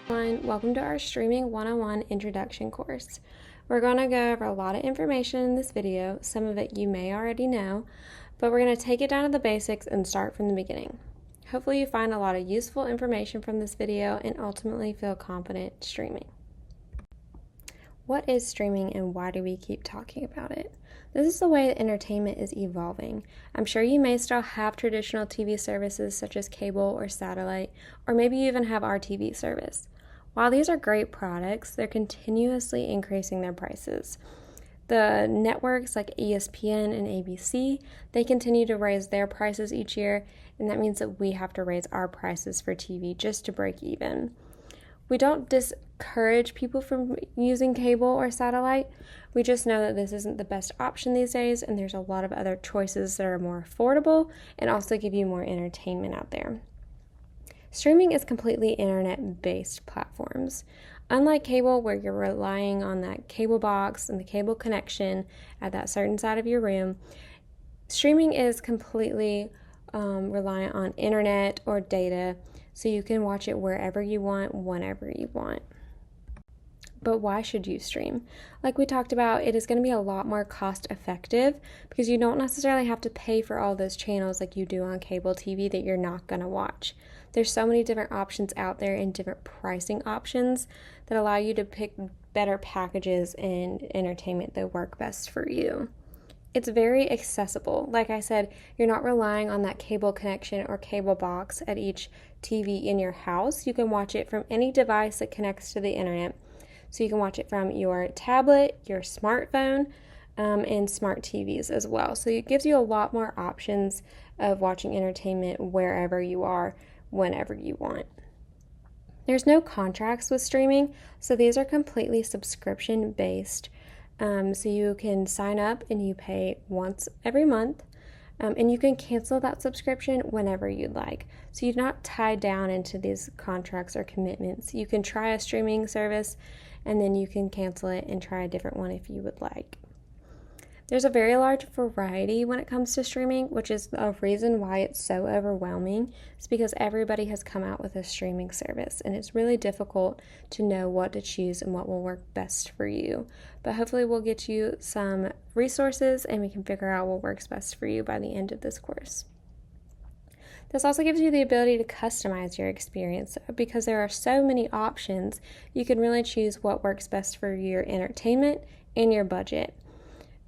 Welcome to our Streaming 101 introduction course. We're going to go over a lot of information in this video. Some of it you may already know, but we're going to take it down to the basics and start from the beginning. Hopefully you find a lot of useful information from this video and ultimately feel confident streaming. What is streaming and why do we keep talking about it? This is the way that entertainment is evolving. I'm sure you may still have traditional TV services such as cable or satellite, or maybe you even have our TV service. While these are great products, they're continuously increasing their prices. The networks like ESPN and ABC, they continue to raise their prices each year, and that means that we have to raise our prices for TV just to break even. We don't discourage people from using cable or satellite. We just know that this isn't the best option these days, and there's a lot of other choices that are more affordable and also give you more entertainment out there. Streaming is completely internet-based platforms. Unlike cable, where you're relying on that cable box and the cable connection at that certain side of your room, streaming is completely reliant on internet or data, so you can watch it wherever you want, whenever you want. But why should you stream? Like we talked about, it is going to be a lot more cost effective because you don't necessarily have to pay for all those channels like you do on cable TV that you're not going to watch. There's so many different options out there and different pricing options that allow you to pick better packages and entertainment that work best for you. It's very accessible. Like I said, you're not relying on that cable connection or cable box at each TV in your house. You can watch it from any device that connects to the internet. So you can watch it from your tablet, your smartphone, and smart TVs as well. So it gives you a lot more options of watching entertainment wherever you are, whenever you want. There's no contracts with streaming, so these are completely subscription based. So you can sign up and you pay once every month, and you can cancel that subscription whenever you'd like. So you're not tied down into these contracts or commitments. You can try a streaming service and then you can cancel it and try a different one if you would like. There's a very large variety when it comes to streaming, which is a reason why it's so overwhelming. It's because everybody has come out with a streaming service, and it's really difficult to know what to choose and what will work best for you. But hopefully we'll get you some resources and we can figure out what works best for you by the end of this course. This also gives you the ability to customize your experience because there are so many options. You can really choose what works best for your entertainment and your budget.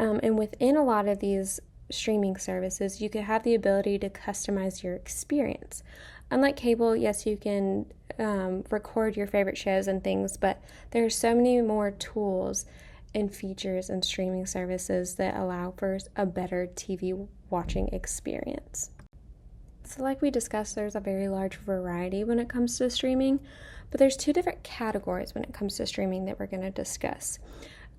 And within a lot of these streaming services, you can have the ability to customize your experience. Unlike cable, yes, you can record your favorite shows and things, but there are so many more tools and features in streaming services that allow for a better TV watching experience. So like we discussed, there's a very large variety when it comes to streaming, but there's two different categories when it comes to streaming that we're going to discuss.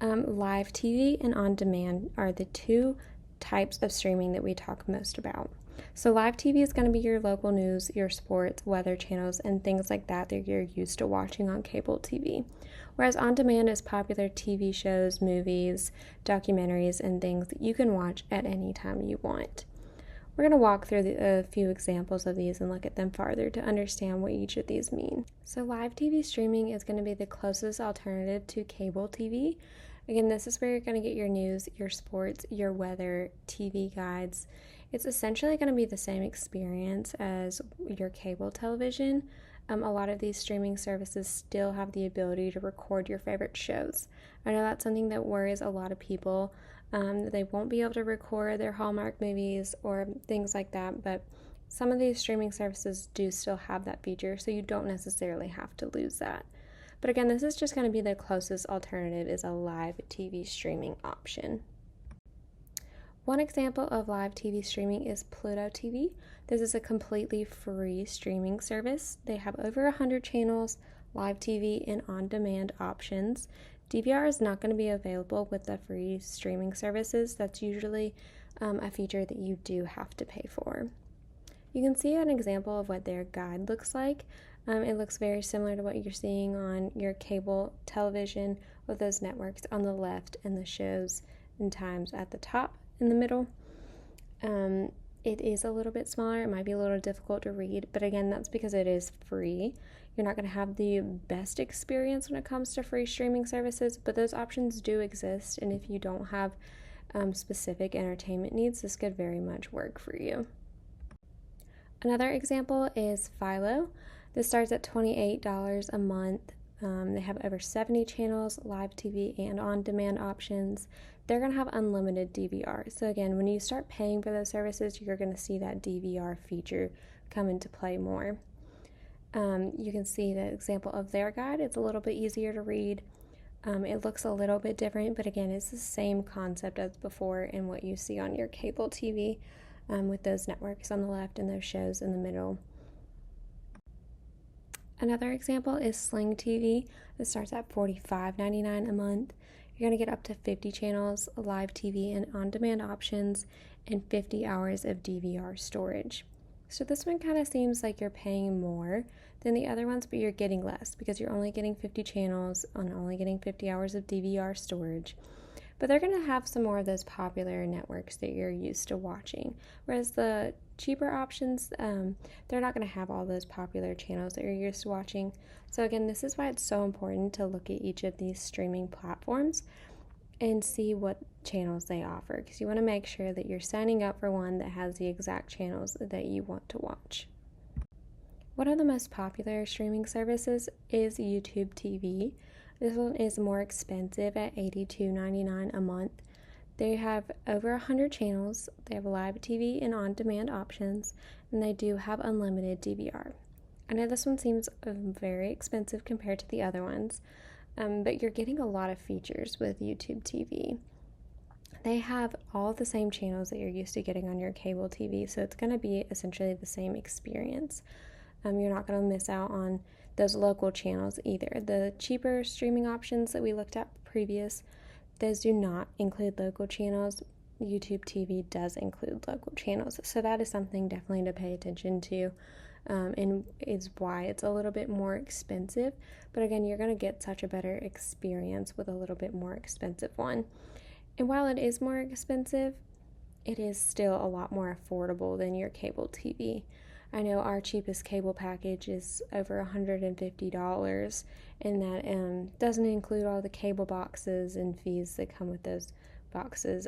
Live TV and on-demand are the two types of streaming that we talk most about. So live TV is going to be your local news, your sports, weather channels, and things like that you're used to watching on cable TV. Whereas on-demand is popular TV shows, movies, documentaries, and things that you can watch at any time you want. We're going to walk through a few examples of these and look at them farther to understand what each of these mean. So live TV streaming is going to be the closest alternative to cable TV. Again, this is where you're going to get your news, your sports, your weather, TV guides. It's essentially going to be the same experience as your cable television. A lot of these streaming services still have the ability to record your favorite shows. I know that's something that worries a lot of people, that they won't be able to record their Hallmark movies or things like that, but some of these streaming services do still have that feature, so you don't necessarily have to lose that. But again, this is just going to be the closest alternative is a live TV streaming option. One example of live TV streaming is Pluto TV. This is a completely free streaming service. They have over 100 channels, live TV, and on-demand options. DVR is not going to be available with the free streaming services. That's usually a feature that you do have to pay for. You can see an example of what their guide looks like. It looks very similar to what you're seeing on your cable television with those networks on the left and the shows and times at the top in the middle. it is a little bit smaller. It might be a little difficult to read, but again, that's because it is free. You're not going to have the best experience when it comes to free streaming services, but those options do exist, and if you don't have specific entertainment needs, this could very much work for you. Another example is Philo. This starts at $28 a month. They have over 70 channels, live TV, and on-demand options. They're going to have unlimited DVR. So again, when you start paying for those services, you're going to see that DVR feature come into play more. You can see the example of their guide. It's a little bit easier to read. It looks a little bit different, but again, it's the same concept as before in what you see on your cable TV, with those networks on the left and those shows in the middle. Another example is Sling TV. This starts at $45.99 a month. You're going to get up to 50 channels, live TV and on-demand options, and 50 hours of DVR storage. So this one kind of seems like you're paying more than the other ones, but you're getting less because you're only getting 50 channels and only getting 50 hours of DVR storage. But they're going to have some more of those popular networks that you're used to watching. Whereas the cheaper options, they're not going to have all those popular channels that you're used to watching. So again, this is why it's so important to look at each of these streaming platforms and see what channels they offer, because you want to make sure that you're signing up for one that has the exact channels that you want to watch. One of the most popular streaming services is YouTube TV. This one is more expensive at $82.99 a month. They have over 100 channels, they have live TV and on-demand options, and they do have unlimited DVR. I know this one seems very expensive compared to the other ones, but you're getting a lot of features with YouTube TV. They have all the same channels that you're used to getting on your cable TV, so it's going to be essentially the same experience. You're not going to miss out on those local channels either. The cheaper streaming options that we looked at previous, those do not include local channels. YouTube TV does include local channels, so that is something definitely to pay attention to, and is why it's a little bit more expensive. But again, you're going to get such a better experience with a little bit more expensive one. And while it is more expensive, it is still a lot more affordable than your cable TV. I know our cheapest cable package is over $150, and that doesn't include all the cable boxes and fees that come with those boxes,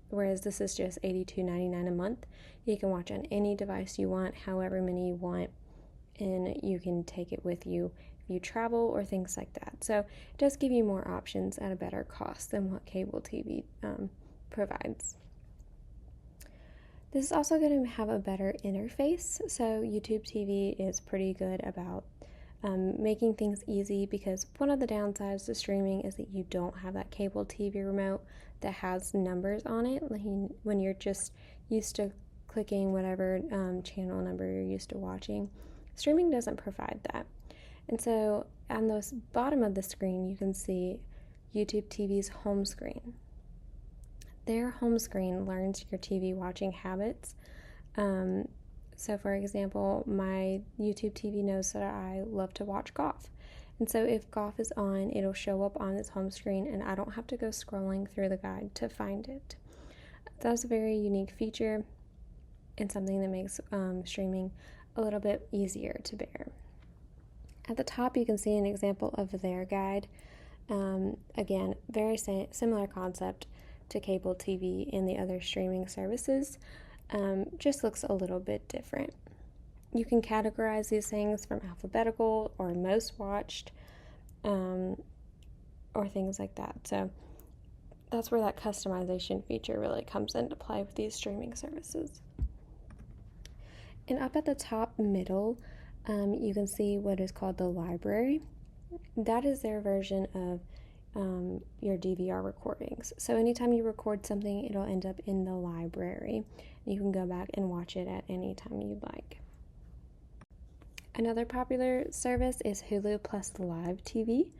whereas this is just $82.99 a month. You can watch on any device you want, however many you want, and you can take it with you if you travel or things like that. So it does give you more options at a better cost than what cable TV provides. This is also going to have a better interface. So YouTube TV is pretty good about making things easy, because one of the downsides to streaming is that you don't have that cable TV remote that has numbers on it. Like when you're just used to clicking whatever channel number you're used to watching, streaming doesn't provide that. And so on the bottom of the screen, you can see YouTube TV's home screen. Their home screen learns your TV watching habits. So for example, my YouTube TV knows that I love to watch golf. And so if golf is on, it'll show up on its home screen, and I don't have to go scrolling through the guide to find it. That's a very unique feature and something that makes streaming a little bit easier to bear. At the top, you can see an example of their guide. Again, very similar concept to cable TV and the other streaming services, just looks a little bit different. You can categorize these things from alphabetical or most watched, or things like that. So that's where that customization feature really comes into play with these streaming services. And up at the top middle, you can see what is called the library. That is their version of your DVR recordings. So anytime you record something, it'll end up in the library. You can go back and watch it at any time you'd like. Another popular service is Hulu Plus Live TV.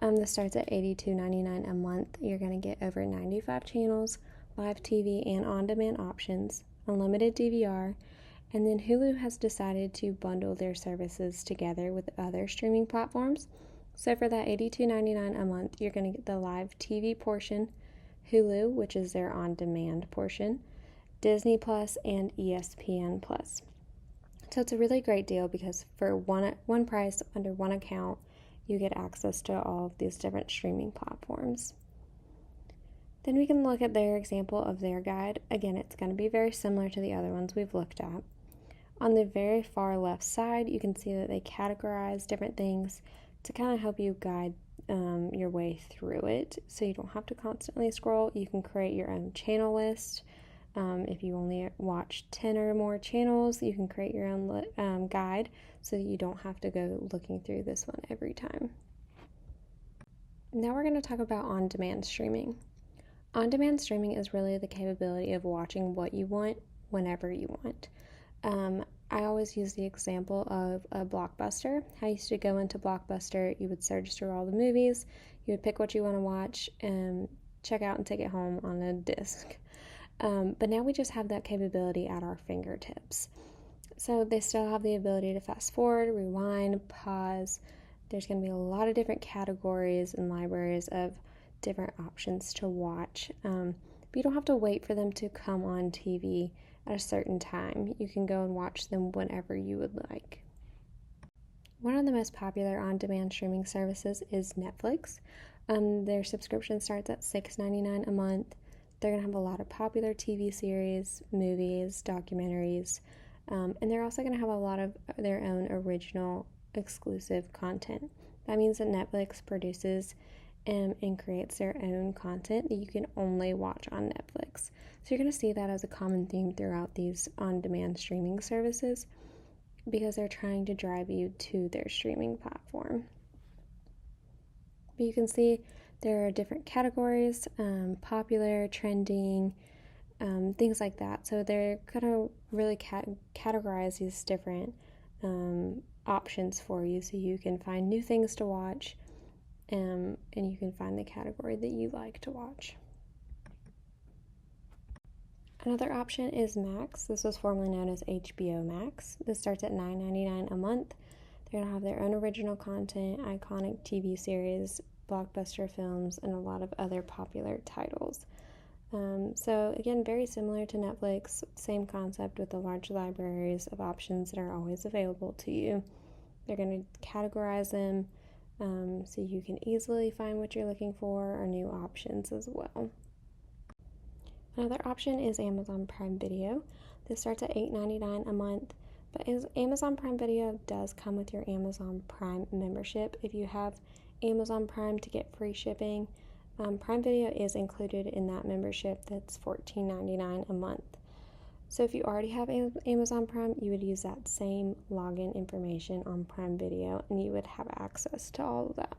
This starts at $82.99 a month. You're going to get over 95 channels, live TV and on-demand options, unlimited DVR, and then Hulu has decided to bundle their services together with other streaming platforms. So for that $82.99 a month, you're going to get the live TV portion, Hulu, which is their on-demand portion, Disney Plus, and ESPN Plus. So it's a really great deal because for one price under one account, you get access to all of these different streaming platforms. Then we can look at their example of their guide. Again, it's going to be very similar to the other ones we've looked at. On the very far left side, you can see that they categorize different things to kind of help you guide your way through it, so you don't have to constantly scroll. You can create your own channel list. If you only watch 10 or more channels, you can create your own guide so that you don't have to go looking through this one every time. Now we're going to talk about on-demand streaming. On-demand streaming is really the capability of watching what you want whenever you want. I always use the example of a Blockbuster. I used to go into Blockbuster, you would search through all the movies, you would pick what you want to watch, and check out and take it home on a disc. But now we just have that capability at our fingertips. So they still have the ability to fast forward, rewind, pause. There's going to be a lot of different categories and libraries of different options to watch. But you don't have to wait for them to come on TV at a certain time. You can go and watch them whenever you would like. One of the most popular on-demand streaming services is Netflix. Their subscription starts at $6.99 a month. They're going to have a lot of popular TV series, movies, documentaries, and they're also going to have a lot of their own original exclusive content. That means that Netflix produces and creates their own content that you can only watch on Netflix. So you're going to see that as a common theme throughout these on-demand streaming services because they're trying to drive you to their streaming platform. But you can see there are different categories, popular, trending, things like that. So they're going to really categorize these different options for you so you can find new things to watch. And you can find the category that you like to watch. Another option is Max. This was formerly known as HBO Max. This starts at $9.99 a month. They're going to have their own original content, iconic TV series, blockbuster films, and a lot of other popular titles. So again, very similar to Netflix, same concept with the large libraries of options that are always available to you. They're going to categorize them so you can easily find what you're looking for or new options as well. Another option is Amazon Prime Video. This starts at $8.99 a month, but Amazon Prime Video does come with your Amazon Prime membership. If you have Amazon Prime to get free shipping, Prime Video is included in that membership. That's $14.99 a month. So if you already have Amazon Prime, you would use that same login information on Prime Video and you would have access to all of that.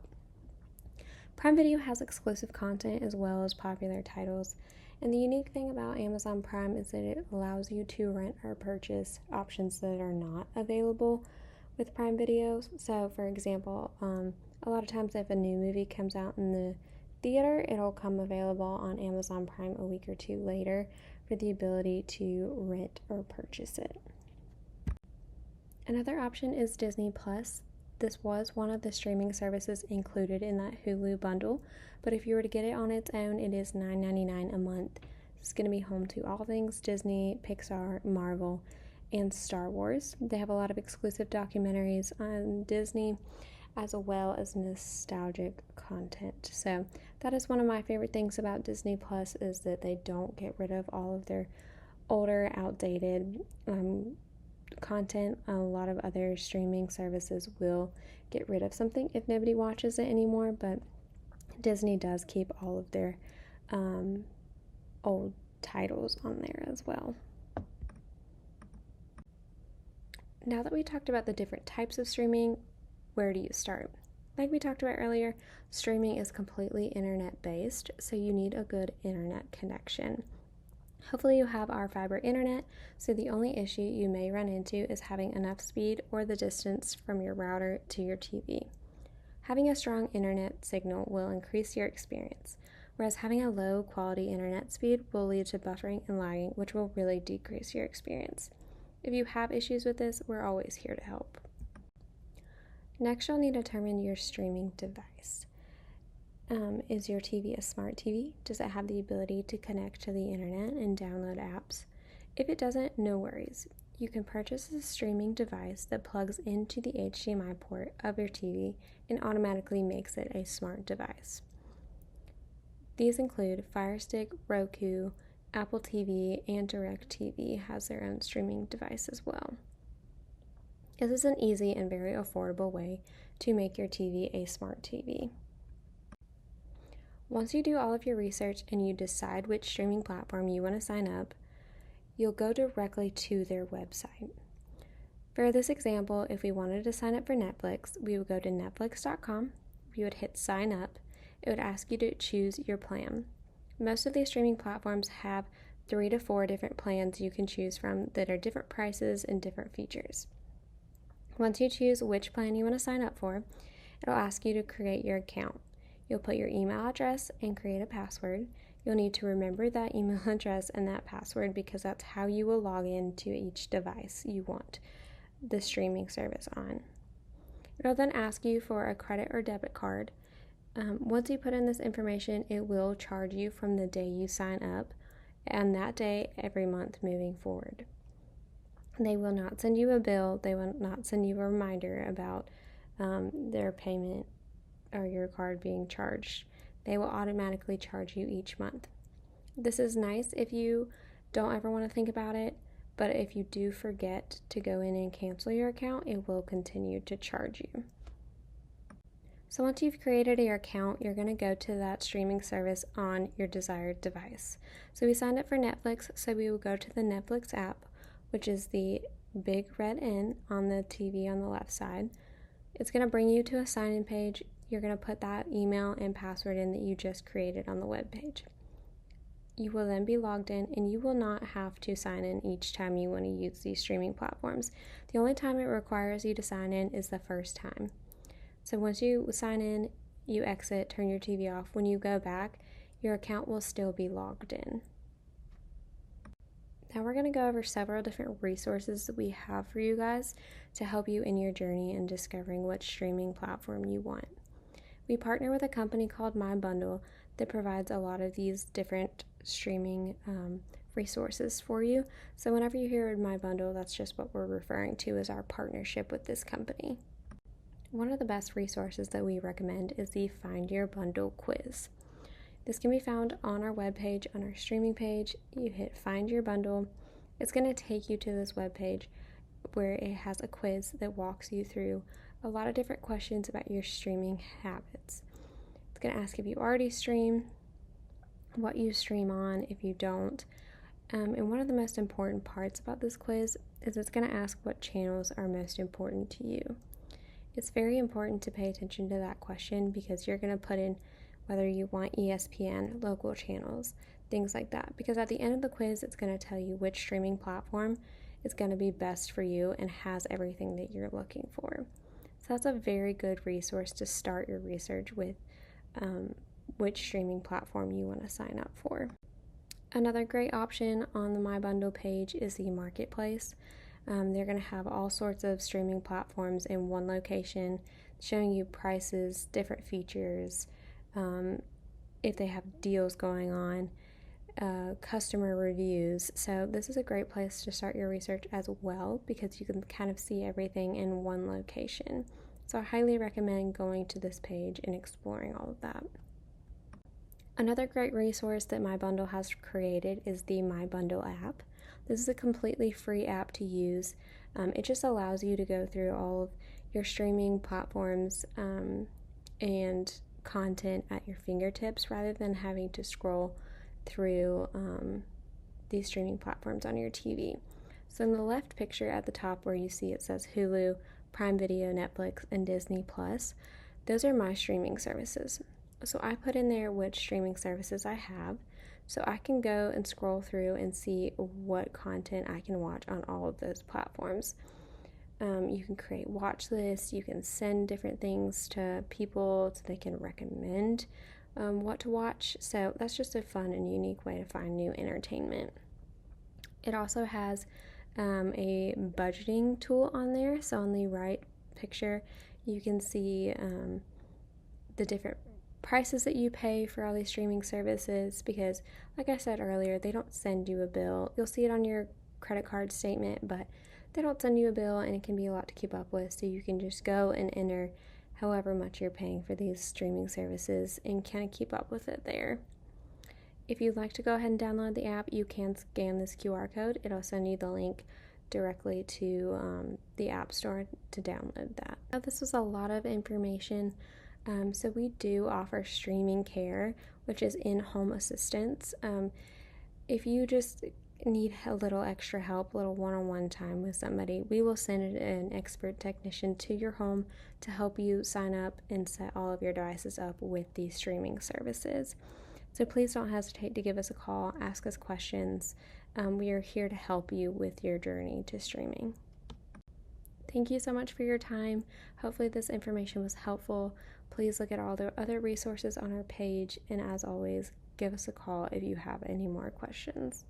Prime Video has exclusive content as well as popular titles. And the unique thing about Amazon Prime is that it allows you to rent or purchase options that are not available with Prime Video. So for example, a lot of times if a new movie comes out in the theater, it'll come available on Amazon Prime a week or two later for the ability to rent or purchase it. Another option is Disney Plus. This was one of the streaming services included in that Hulu bundle, but if you were to get it on its own, it is $9.99 a month. It's going to be home to all things Disney, Pixar, Marvel, and Star Wars. They have a lot of exclusive documentaries on Disney, as well as nostalgic content. So that is one of my favorite things about Disney Plus is that they don't get rid of all of their older, outdated content. A lot of other streaming services will get rid of something if nobody watches it anymore, but Disney does keep all of their old titles on there as well. Now that we talked about the different types of streaming, where do you start? Like we talked about earlier, streaming is completely internet-based, so you need a good internet connection. Hopefully you have our fiber internet, so the only issue you may run into is having enough speed or the distance from your router to your TV. Having a strong internet signal will increase your experience, whereas having a low quality internet speed will lead to buffering and lagging, which will really decrease your experience. If you have issues with this, we're always here to help. Next, you'll need to determine your streaming device. Is your TV a smart TV? Does it have the ability to connect to the internet and download apps? If it doesn't, no worries. You can purchase a streaming device that plugs into the HDMI port of your TV and automatically makes it a smart device. These include Fire Stick, Roku, Apple TV, and DirecTV has their own streaming device as well. This is an easy and very affordable way to make your TV a smart TV. Once you do all of your research and you decide which streaming platform you want to sign up, you'll go directly to their website. For this example, if we wanted to sign up for Netflix, we would go to netflix.com, we would hit sign up, it would ask you to choose your plan. Most of these streaming platforms have 3 to 4 different plans you can choose from that are different prices and different features. Once you choose which plan you want to sign up for, it'll ask you to create your account. You'll put your email address and create a password. You'll need to remember that email address and that password because that's how you will log in to each device you want the streaming service on. It'll then ask you for a credit or debit card. Once you put in this information, it will charge you from the day you sign up and that day every month moving forward. They will not send you a bill. They will not send you a reminder about their payment or your card being charged. They will automatically charge you each month. This is nice if you don't ever want to think about it, but if you do forget to go in and cancel your account, it will continue to charge you. So once you've created your account, you're going to go to that streaming service on your desired device. So we signed up for Netflix, so we will go to the Netflix app, which is the big red N on the TV on the left side. It's going to bring you to a sign-in page. You're going to put that email and password in that you just created on the web page. You will then be logged in and you will not have to sign in each time you want to use these streaming platforms. The only time it requires you to sign in is the first time. So once you sign in, you exit, turn your TV off. When you go back, your account will still be logged in. Now we're going to go over several different resources that we have for you guys to help you in your journey in discovering which streaming platform you want. We partner with a company called MyBundle that provides a lot of these different streaming resources for you. So whenever you hear MyBundle, that's just what we're referring to as our partnership with this company. One of the best resources that we recommend is the Find Your Bundle quiz. This can be found on our webpage, on our streaming page. You hit Find Your Bundle. It's going to take you to this webpage where it has a quiz that walks you through a lot of different questions about your streaming habits. It's going to ask if you already stream, what you stream on, if you don't. And one of the most important parts about this quiz is it's going to ask what channels are most important to you. It's very important to pay attention to that question because you're going to put in whether you want ESPN, local channels, things like that. Because at the end of the quiz, it's going to tell you which streaming platform is going to be best for you and has everything that you're looking for. So that's a very good resource to start your research with which streaming platform you want to sign up for. Another great option on the MyBundle page is the Marketplace. They're going to have all sorts of streaming platforms in one location, showing you prices, different features, if they have deals going on, customer reviews. So this is a great place to start your research as well because you can kind of see everything in one location. So I highly recommend going to this page and exploring all of that. Another great resource that MyBundle has created is the MyBundle app. This is a completely free app to use. It just allows you to go through all of your streaming platforms and content at your fingertips rather than having to scroll through these streaming platforms on your TV. So in the left picture at the top where you see it says Hulu, Prime Video, Netflix, and Disney Plus, those are my streaming services. So I put in there which streaming services I have, so I can go and scroll through and see what content I can watch on all of those platforms. You can create watch lists, you can send different things to people so they can recommend what to watch. So that's just a fun and unique way to find new entertainment. It also has a budgeting tool on there. So on the right picture, you can see the different prices that you pay for all these streaming services because, like I said earlier, they don't send you a bill. You'll see it on your credit card statement, but they don't send you a bill and it can be a lot to keep up with. So you can just go and enter however much you're paying for these streaming services and kind of keep up with it there. If you'd like to go ahead and download the app, you can scan this QR code. It'll send you the link directly to the App Store to download that. Now, this was a lot of information. So we do offer streaming care, which is in-home assistance. If you just need a little extra help, a little one-on-one time with somebody, we will send an expert technician to your home to help you sign up and set all of your devices up with these streaming services. So please don't hesitate to give us a call, ask us questions. We are here to help you with your journey to streaming. Thank you so much for your time. Hopefully this information was helpful. Please look at all the other resources on our page, and as always, give us a call if you have any more questions.